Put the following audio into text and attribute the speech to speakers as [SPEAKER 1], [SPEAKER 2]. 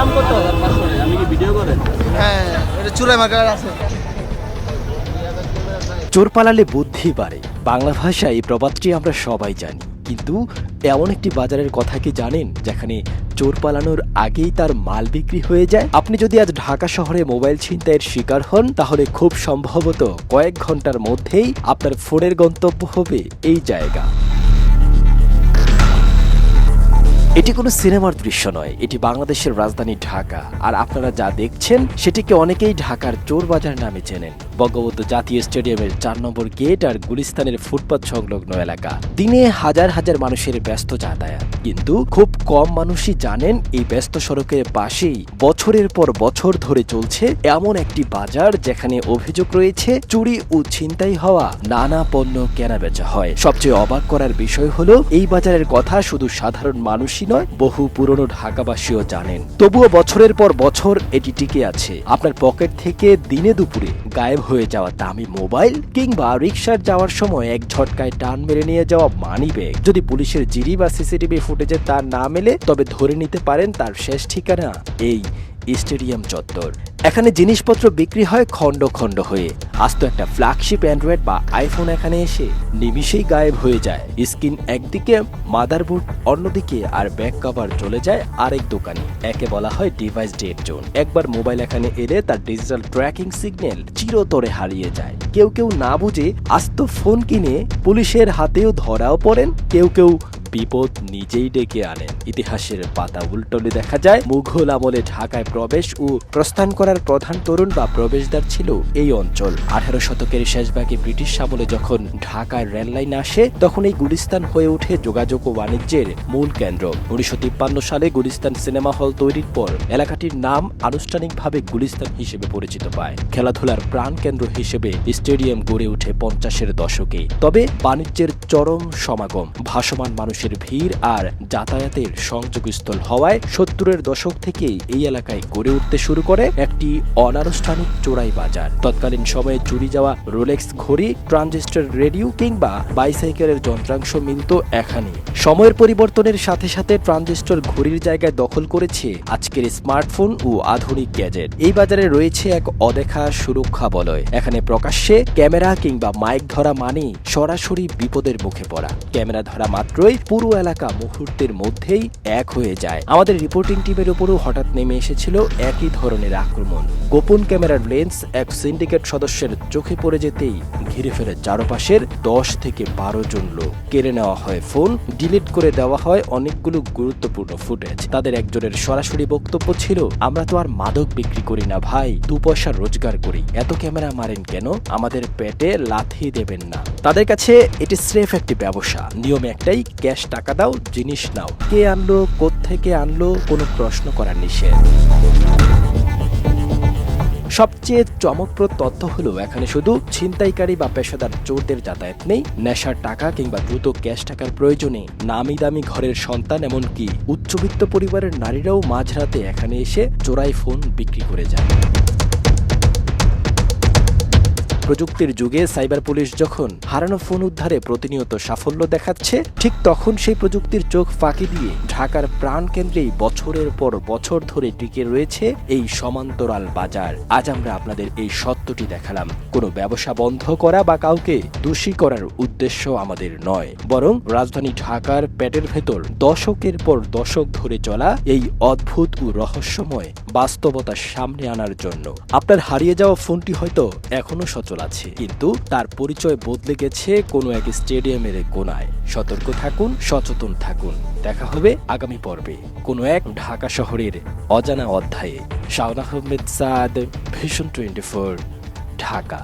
[SPEAKER 1] দাম কত? আমি কি ভিডিও করেন?
[SPEAKER 2] হ্যাঁ, এটা চুরাই মার্কার আছে।
[SPEAKER 3] চোর পালালে বুদ্ধি বাড়ে, বাংলা ভাষায় এই প্রবাদটি আমরা সবাই জানি। কিন্তু এমন একটি বাজারের কথা কি জানেন যেখানে চোর পালানোর আগেই তার মাল বিক্রি হয়ে যায়? আপনি যদি আজ ঢাকা শহরে মোবাইল ছিনতাইয়ের শিকার হন, তাহলে খুব সম্ভবত কয়েক ঘন্টার মধ্যেই আপনার ফোনের গন্তব্য হবে এই জায়গা। এটি কোনো সিনেমার দৃশ্য নয়, এটি বাংলাদেশের রাজধানী ঢাকা। আর আপনারা যা দেখছেন সেটিকে অনেকেই ঢাকার চোর বাজার নামে চেনেন। বঙ্গবন্ধু জাতীয় স্টেডিয়ামের ৪ নম্বর গেট আর গুলিস্তানের ফুটপাত সংলগ্ন এলাকা। দিনে হাজার হাজার মানুষের ব্যস্ত যাতায়াত, কিন্তু খুব কম মানুষই জানেন এই ব্যস্ত সড়কের পাশেই বছরের পর বছর ধরে চলছে এমন একটি বাজার যেখানে অভিযোগ রয়েছে চুরি ও ছিনতাই হওয়া নানা পণ্য কেনাবেচা হয়। সবচেয়ে অবাক করার বিষয় হলো এই বাজারের কথা শুধু সাধারণ মানুষ নয়, বহু পুরনো ঢাকাবাসীও জানেন। তবুও বছরের পর বছর এটি টিকে আছে। আপনার পকেট থেকে দিনে দুপুরে গায়েব হয়ে যাওয়া দামি মোবাইল কিংবা রিকশার যাওয়ার সময় এক ঝটকায় টান মেরে নিয়ে যাওয়া মানি ব্যাগ, যদি পুলিশের জিডি বা সিসিটিভি ফুটেজে তার না মেলে তবে ধরে নিতে পারেন তার শেষ ঠিকানা এই স্টেডিয়াম চত্বর। এখানে জিনিসপত্র বিক্রি হয় খণ্ড খণ্ড হয়ে। আস্ত একটা ফ্ল্যাগশিপ অ্যান্ড্রয়েড বা আইফোন এখানে এসে নিমিষেই গায়েব হয়ে যায়। স্ক্রিন একদিকে, মাদারবোর্ড অন্যদিকে, আর ব্যাক কভার চলে যায় আরেক দোকানে। একে বলা হয় ডিভাইস ডেড জোন। একবার মোবাইল এখানে এলে তার ডিজিটাল ট্র্যাকিং সিগন্যাল চিরতরে হারিয়ে যায়। কেউ কেউ না বুঝে আস্ত ফোন কিনে পুলিশের হাতেও ধরাও পড়েন, কেউ কেউ বিপদ নিজেই ডেকে আনেন। ইতিহাসের পাতা উল্টলে দেখা যায় মুঘল আমলে ঢাকায় প্রবেশ ও প্রস্থান করার প্রধান তরুণ বা প্রবেশদ্বার ছিল এই অঞ্চল। 18 শতকের শেষভাগে ব্রিটিশ আমলে যখন ঢাকায় রেললাইন আসে, তখন এই গুলিস্তান হয়ে ওঠে যোগাযোগ ও বাণিজ্যের মূল কেন্দ্র। 1953 সালে গুলিস্তান সিনেমা হল তৈরির পর এলাকাটির নাম আনুষ্ঠানিকভাবে গুলিস্তান হিসেবে পরিচিত পায়। খেলাধুলার প্রাণ কেন্দ্র হিসেবে স্টেডিয়াম গড়ে ওঠে 50-এর দশকে। তবে বাণিজ্যের চরম সমাগম, ভাসমান মানুষের ভিড় আর যাতায়াতের সংযোগস্থল হওয়ায় 70-এর দশক থেকেই এই এলাকায় গড়ে উঠতে শুরু করে একটি অনানুষ্ঠানিক চোরাই বাজার। তৎকালীন সময়ে চুরি যাওয়া রোলেক্স ঘড়ি, ট্রানজিস্টর রেডিও কিংবা বাইসাইকেলের যন্ত্রাংশ মিলত এখানে। সময়ের পরিবর্তনের সাথে সাথে ট্রানজিস্টর ঘড়ির জায়গায় দখল করেছে আজকের স্মার্টফোন ও আধুনিক গ্যাজেট। এই বাজারে রয়েছে এক অদেখা সুরক্ষা বলয়। এখানে প্রকাশ্যে ক্যামেরা কিংবা মাইক ধরা মানে সরাসরি বিপদের মুখে পড়া। ক্যামেরা ধরা মাত্রই পুরো এলাকা মুহূর্তের মধ্যেই এক হয়ে যায়। আমাদের রিপোর্টিং টিমের উপরও হঠাৎ নেমে এসেছিল একই ধরনের আক্রমণ। গোপন ক্যামেরার লেন্স এক সিন্ডিকেট সদস্যের চোখে পড়ে যেতেই ঘিরে ফেলে চারপাশের 10 থেকে 12 জন লোক। কেড়ে নেওয়া হয় ফোন, ডিলিট করে দেওয়া হয় অনেকগুলো গুরুত্বপূর্ণ ফুটেজ। তাদের একজনের সরাসরি বক্তব্য ছিল, আমরা তো আর মাদক বিক্রি করি না ভাই, 2 পয়সা রোজগার করি, এত ক্যামেরা মারেন কেন, আমাদের পেটে লাথি দেবেন না। তাদের কাছে এটি স্রেফ একটি ব্যবসা। নিয়ম একটাই, ক্যাশ টাকা দাও, জিনিস নাও। কে আনলো, কোত্থেকে আনলো, কোনো প্রশ্ন করার নিষেধ। সবচেয়ে চমকপ্রদ তথ্য হলো এখানে শুধু ছিনতাইকারী বা পেশাদার চোরদের যাতায়াত নেই। নেশার টাকা কিংবা দ্রুত ক্যাশ টাকার প্রয়োজনে নামি দামি ঘরের সন্তান, এমনকি উচ্চবিত্ত পরিবারের নারীরাও মাঝরাতে এখানে এসে চোরাই ফোন বিক্রি করে যায়। প্রযুক্তির যুগে সাইবার পুলিশ যখন হারানো ফোন উদ্ধারে প্রতিনিয়ত সাফল্য দেখাচ্ছে, ঠিক তখন সেই প্রযুক্তির চোখ ফাঁকি দিয়ে ঢাকার প্রাণকেন্দ্রেই বছরের পর বছর ধরে টিকে রয়েছে এই সমান্তরাল বাজার। আজ আমরা আপনাদের এই সত্যটি দেখালাম। কোনো ব্যবসা বন্ধ করা বা কাউকে দোষী করার উদ্দেশ্য আমাদের নয়, বরং রাজধানী ঢাকার পেটের ভেতর দশকের পর দশক ধরে চলা এই অদ্ভুত ও রহস্যময় বাস্তবতার সামনে আনার জন্য। আপনার হারিয়ে যাওয়া ফোনটি হয়তো এখনো সচল আছে, কিন্তু তার পরিচয় বদলে গেছে কোনো এক স্টেডিয়ামের কোনায়। সতর্ক থাকুন, সচেতন থাকুন। দেখা হবে আগামী পর্বে কোনো এক ঢাকা শহরের অজানা অধ্যায়ে। শাওন আহমেদ সাদ, ভিশন 24, ঢাকা।